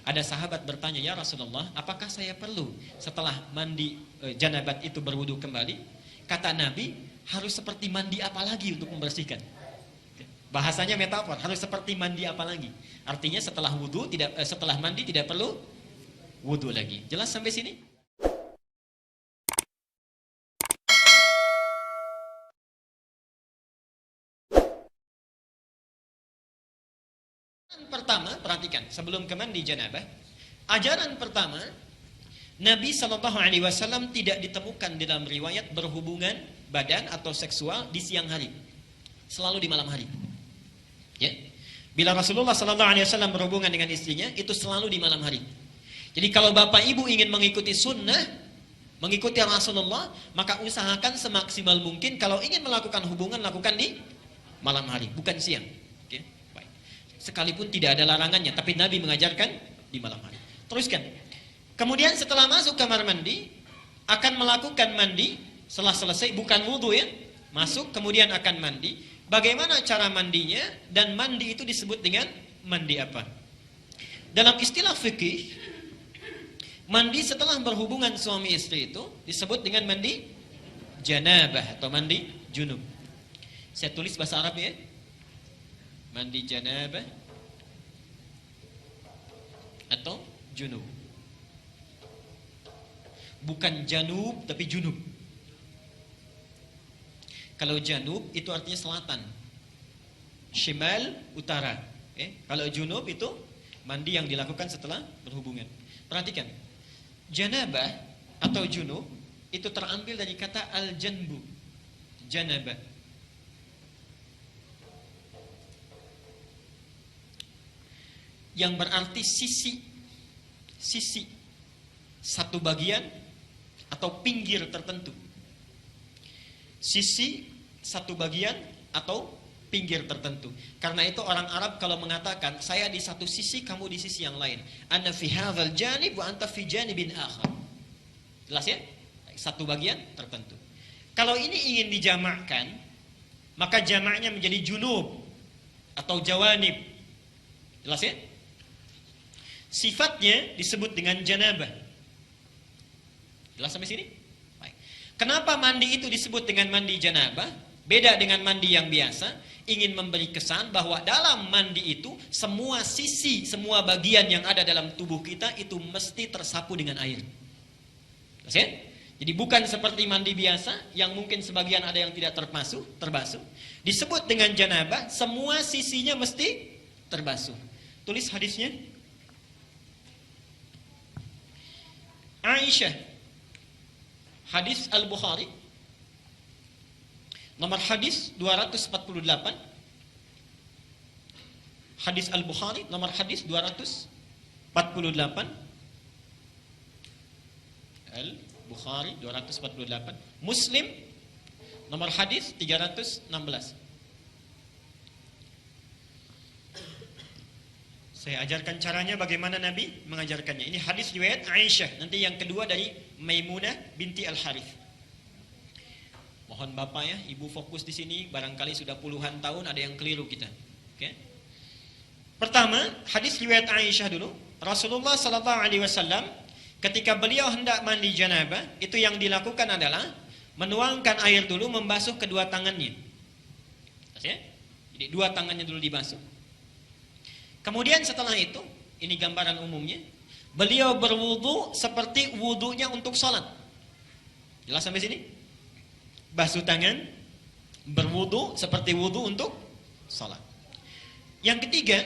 Ada sahabat bertanya, "Ya Rasulullah, apakah saya perlu setelah mandi janabat itu berwudu kembali?" Kata Nabi, harus seperti mandi apa lagi untuk membersihkan? Bahasanya metafor, harus seperti mandi apa lagi? Artinya setelah wudu setelah mandi tidak perlu wudu lagi. Jelas sampai sini? Pertama, perhatikan, sebelum ke mandi janabah, ajaran pertama, Nabi SAW tidak ditemukan dalam riwayat berhubungan badan atau seksual di siang hari, selalu di malam hari. Ya, bila Rasulullah SAW berhubungan dengan istrinya, itu selalu di malam hari. Jadi kalau bapak ibu ingin mengikuti sunnah, mengikuti Rasulullah, maka usahakan semaksimal mungkin kalau ingin melakukan hubungan, lakukan di malam hari, bukan siang. Oke, baik. Sekalipun tidak ada larangannya, tapi Nabi mengajarkan di malam hari. Teruskan. Kemudian setelah masuk kamar mandi, akan melakukan mandi, setelah selesai, bukan wudhu ya, masuk kemudian akan mandi. Bagaimana cara mandinya, dan mandi itu disebut dengan mandi apa? Dalam istilah fikih, mandi setelah berhubungan suami istri itu disebut dengan mandi janabah atau mandi junub. Saya tulis bahasa Arab ya. Mandi janabah atau junub. Bukan janub tapi junub. Kalau janub itu artinya selatan, shimal utara. Kalau junub itu mandi yang dilakukan setelah berhubungan. Perhatikan, janabah atau junub itu terambil dari kata al-janbu, janabah. Yang berarti sisi, satu bagian atau pinggir tertentu. Sisi, satu bagian atau pinggir tertentu. Karena itu orang Arab kalau mengatakan, saya di satu sisi, kamu di sisi yang lain. Ana fi hadzal janib wa anta fi janibin akhar. Jelas ya? Satu bagian tertentu. Kalau ini ingin dijamakkan, maka jamaknya menjadi junub atau jawanib. Jelas ya? Sifatnya disebut dengan janabah. Jelas sampai sini? Baik. Kenapa mandi itu disebut dengan mandi janabah? Beda dengan mandi yang biasa. Ingin memberi kesan bahwa dalam mandi itu semua sisi, semua bagian yang ada dalam tubuh kita itu mesti tersapu dengan air. Jelas ya? Jadi bukan seperti mandi biasa yang mungkin sebagian ada yang tidak terbasuh. Disebut dengan janabah, semua sisinya mesti terbasuh. Tulis hadisnya. Aisyah, hadis Al-Bukhari, nomor hadis 248. Hadis Al-Bukhari, nomor hadis 248. Al-Bukhari 248. Muslim, nomor hadis 316. Saya ajarkan caranya bagaimana Nabi mengajarkannya. Ini hadis riwayat Aisyah. Nanti yang kedua dari Maimunah binti Al-Harith. Mohon Bapak ya, Ibu fokus di sini. Barangkali sudah puluhan tahun ada yang keliru kita. Oke. Pertama, hadis riwayat Aisyah dulu. Rasulullah SAW ketika beliau hendak mandi janabah, itu yang dilakukan adalah menuangkan air dulu, membasuh kedua tangannya. Jadi dua tangannya dulu dibasuh. Kemudian setelah itu, ini gambaran umumnya, beliau berwudu seperti wudunya untuk salat. Jelas sampai sini? Basuh tangan, berwudu seperti wudu untuk salat. Yang ketiga,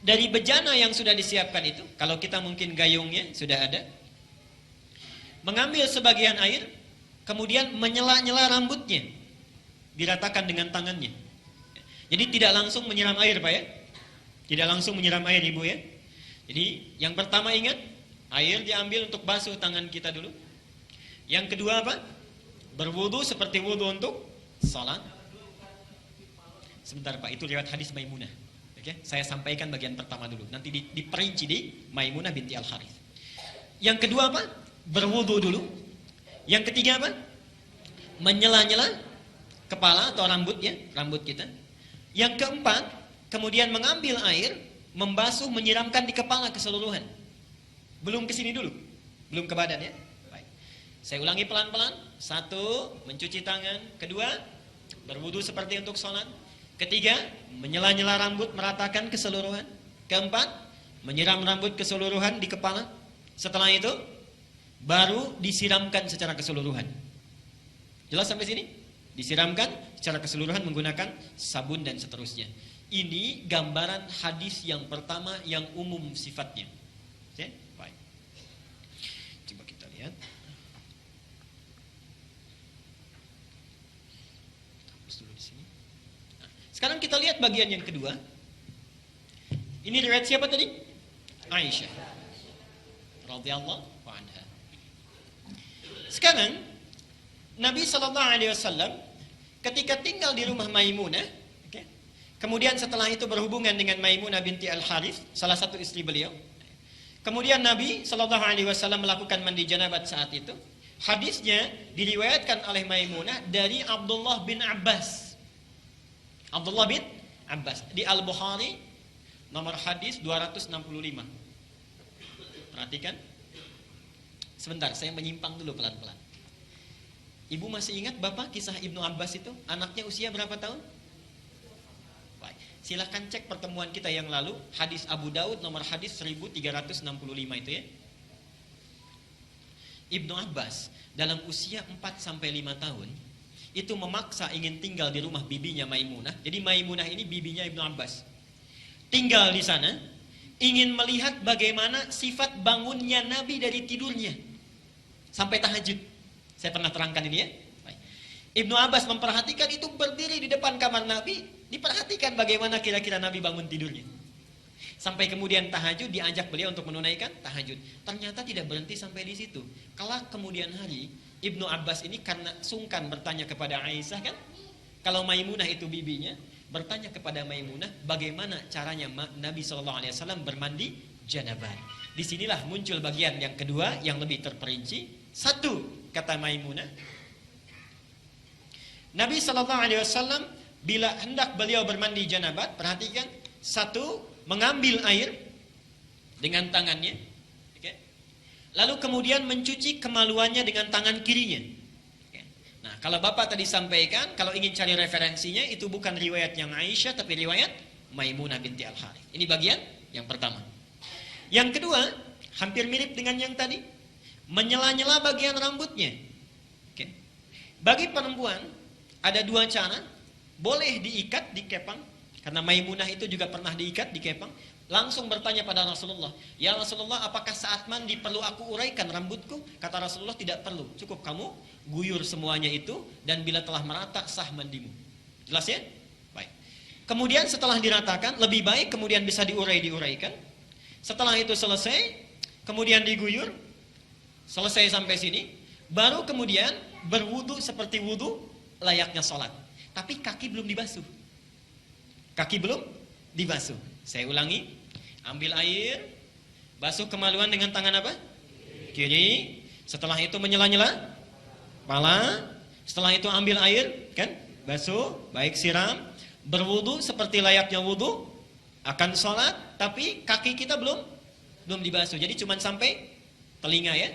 dari bejana yang sudah disiapkan itu, kalau kita mungkin gayungnya sudah ada, mengambil sebagian air, kemudian menyela-nyela rambutnya, diratakan dengan tangannya. Jadi tidak langsung menyiram air Pak ya. Tidak langsung menyiram air Ibu ya. Jadi yang pertama ingat, air diambil untuk basuh tangan kita dulu. Yang kedua apa? Berwudu seperti wudu untuk salat. Sebentar Pak, itu lewat hadis Maimunah. Oke, saya sampaikan bagian pertama dulu. Nanti diperinci di Maimunah binti Al-Harith. Yang kedua apa? Berwudu dulu. Yang ketiga apa? Menyela-nyela kepala atau rambut kita. Yang keempat, kemudian mengambil air, membasuh, menyiramkan di kepala keseluruhan. Belum ke sini dulu, belum ke badan ya. Baik. Saya ulangi pelan-pelan. 1, mencuci tangan. 2, berwudu seperti untuk sholat. 3, menyela-nyela rambut, meratakan keseluruhan. 4, menyiram rambut keseluruhan di kepala. Setelah itu baru disiramkan secara keseluruhan. Jelas sampai sini? Disiramkan secara keseluruhan menggunakan sabun dan seterusnya. Ini gambaran hadis yang pertama yang umum sifatnya. Oke? Baik. Coba kita lihat. Hapus dulu di sini. Nah, sekarang kita lihat bagian yang kedua. Ini riwayat siapa tadi? Aisyah radhiyallahu anha. Sekarang Nabi SAW ketika tinggal di rumah Maimunah, okay, kemudian setelah itu berhubungan dengan Maimunah binti Al-Harith, salah satu istri beliau. Kemudian Nabi SAW melakukan mandi janabat saat itu. Hadisnya diriwayatkan oleh Maimunah dari Abdullah bin Abbas. Abdullah bin Abbas di Al-Bukhari nomor hadis 265. Perhatikan. Sebentar, saya menyimpang dulu pelan-pelan. Ibu masih ingat Bapak kisah Ibnu Abbas itu? Anaknya usia berapa tahun? Baik. Silahkan cek pertemuan kita yang lalu, hadis Abu Daud nomor hadis 1365 itu ya. Ibnu Abbas dalam usia 4-5 tahun itu memaksa ingin tinggal di rumah bibinya Maimunah. Jadi Maimunah ini bibinya Ibnu Abbas. Tinggal di sana, ingin melihat bagaimana sifat bangunnya Nabi dari tidurnya sampai tahajud. Saya pernah terangkan ini ya. Baik. Ibnu Abbas memperhatikan itu, berdiri di depan kamar Nabi, diperhatikan bagaimana kira-kira Nabi bangun tidurnya. Sampai kemudian tahajud, diajak beliau untuk menunaikan tahajud. Ternyata tidak berhenti sampai di situ. Kelak kemudian hari, Ibnu Abbas ini karena sungkan bertanya kepada Aisyah kan, kalau Maimunah itu bibinya, bertanya kepada Maimunah bagaimana caranya Nabi SAW bermandi janabat. Disinilah muncul bagian yang kedua yang lebih terperinci. 1, kata Maimunah, Nabi SAW bila hendak beliau bermandi janabat, perhatikan, 1, mengambil air dengan tangannya, okay. Lalu kemudian mencuci kemaluannya dengan tangan kirinya. Okay. Nah, kalau Bapak tadi sampaikan, kalau ingin cari referensinya, itu bukan riwayat yang Aisyah, tapi riwayat Maimunah binti Al-Harith. Ini bagian yang pertama. Yang kedua, hampir mirip dengan yang tadi, menyela-nyela bagian rambutnya. Okay. Bagi perempuan ada 2 cara. Boleh diikat, dikepang, karena Maimunah itu juga pernah diikat, dikepang. Langsung bertanya pada Rasulullah, ya Rasulullah, apakah saat mandi perlu aku uraikan rambutku? Kata Rasulullah, tidak perlu, cukup kamu guyur semuanya itu, dan bila telah merata sah mandimu. Jelas ya? Baik. Kemudian setelah diratakan, lebih baik kemudian bisa diuraikan. Setelah itu selesai, kemudian diguyur. Selesai sampai sini, baru kemudian berwudu seperti wudu layaknya sholat. Tapi kaki belum dibasuh. Kaki belum dibasuh. Saya ulangi, ambil air, basuh kemaluan dengan tangan apa? Kiri. Setelah itu menyela-nyela kepala. Setelah itu ambil air, kan? Basuh, baik siram, berwudu seperti layaknya wudu akan sholat, tapi kaki kita belum dibasuh. Jadi cuma sampai telinga ya.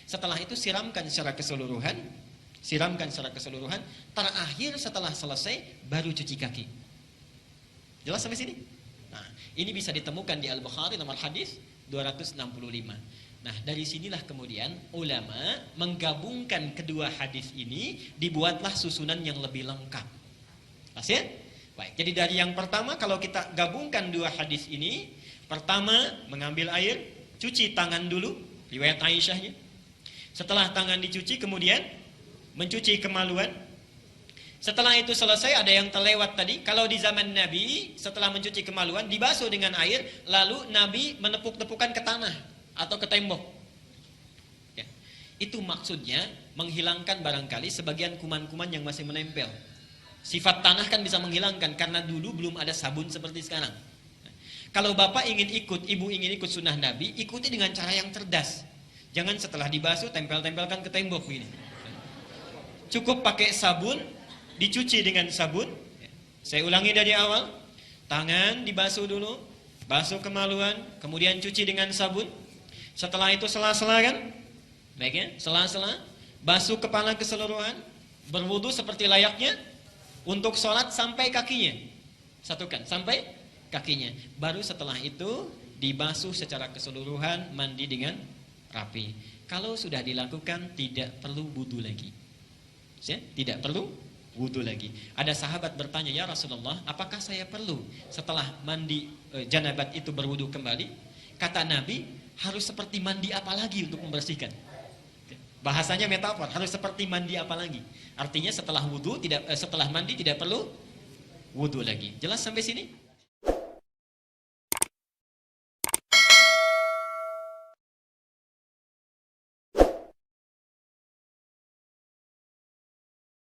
Setelah itu siramkan secara keseluruhan. Terakhir setelah selesai baru cuci kaki. Jelas sampai sini? Nah, ini bisa ditemukan di Al-Bukhari nomor hadis 265. Nah, dari sinilah kemudian ulama menggabungkan kedua hadis ini, dibuatlah susunan yang lebih lengkap. Pas ya? Baik, jadi dari yang pertama kalau kita gabungkan dua hadis ini, pertama mengambil air, cuci tangan dulu, riwayat Aisyahnya. Setelah tangan dicuci kemudian mencuci kemaluan. Setelah itu selesai, ada yang terlewat tadi. Kalau di zaman Nabi, setelah mencuci kemaluan dibasuh dengan air, lalu Nabi menepuk-tepukan ke tanah atau ke tembok ya. Itu maksudnya menghilangkan barangkali sebagian kuman-kuman yang masih menempel. Sifat tanah kan bisa menghilangkan, karena dulu belum ada sabun seperti sekarang. Kalau bapak ingin ikut, ibu ingin ikut sunnah Nabi, ikuti dengan cara yang cerdas. Jangan setelah dibasuh tempel-tempelkan ke tembok ini. Cukup pakai sabun, dicuci dengan sabun. Saya ulangi dari awal. Tangan dibasuh dulu, basuh kemaluan, kemudian cuci dengan sabun. Setelah itu sela-sela kan? Baik ya, sela-sela, basuh kepala keseluruhan, berwudu seperti layaknya untuk sholat sampai kakinya. Satukan, sampai kakinya. Baru setelah itu dibasuh secara keseluruhan, mandi dengan rapi. Kalau sudah dilakukan tidak perlu wudu lagi. Ya, tidak perlu wudu lagi. Ada sahabat bertanya, ya Rasulullah, apakah saya perlu setelah mandi janabat itu berwudu kembali? Kata Nabi, harus seperti mandi apa lagi untuk membersihkan? Bahasanya metafor, harus seperti mandi apa lagi? Artinya setelah wudu setelah mandi tidak perlu wudu lagi. Jelas sampai sini?